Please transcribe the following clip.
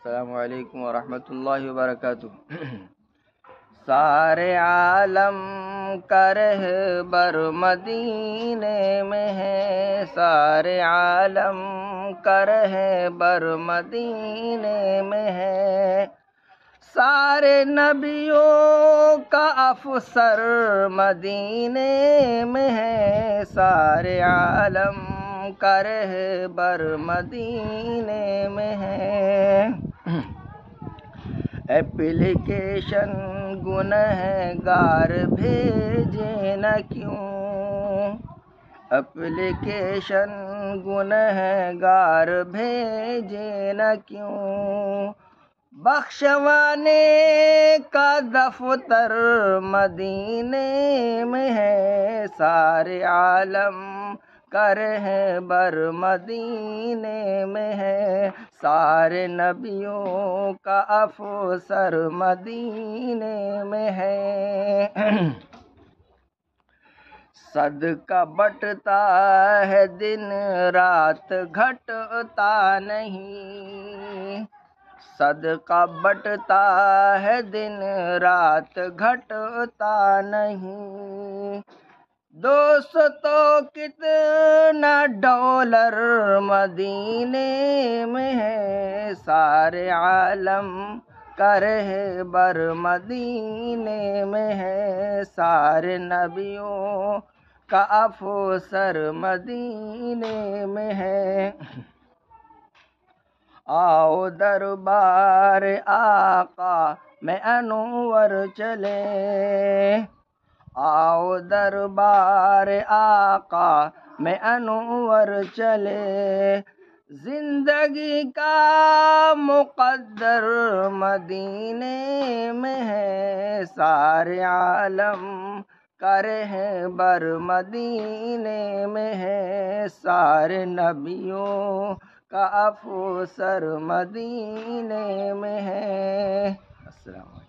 السلام علیکم ورحمۃ اللہ وبرکاتہ۔ سارے عالم کا رہبر مدینے میں ہے، سارے عالم کا رہبر مدینے میں ہے، سارے نبیوں کا افسر مدینے میں ہے، سارے عالم کا رہبر مدینے میں ہے۔ اپلیکیشن گنہگار بھیجے نہ کیوں، اپلیکیشن گنہگار بھیجے نہ کیوں، بخشوانے کا دفتر مدینے میں ہے، سارے عالم کا رہبر مدینے میں ہے، سارے نبیوں کا افسر مدینے میں ہے۔ صدقہ بٹتا ہے دن رات گھٹتا نہیں، صدقہ بٹتا ہے دن رات گھٹتا نہیں، دوستو کتنا ڈالر مدینے میں ہے، سارے عالم کا رہبر مدینے میں ہے، سارے نبیوں کا افسر مدینے میں ہے۔ آؤ دربار آقا میں انور چلے، آؤ دربار آقا میں انور چلے، زندگی کا مقدر مدینے میں ہے، سارے عالم کا رہبر مدینے میں ہے، سارے نبیوں کا افسر مدینے میں ہے۔ السلام علیکم۔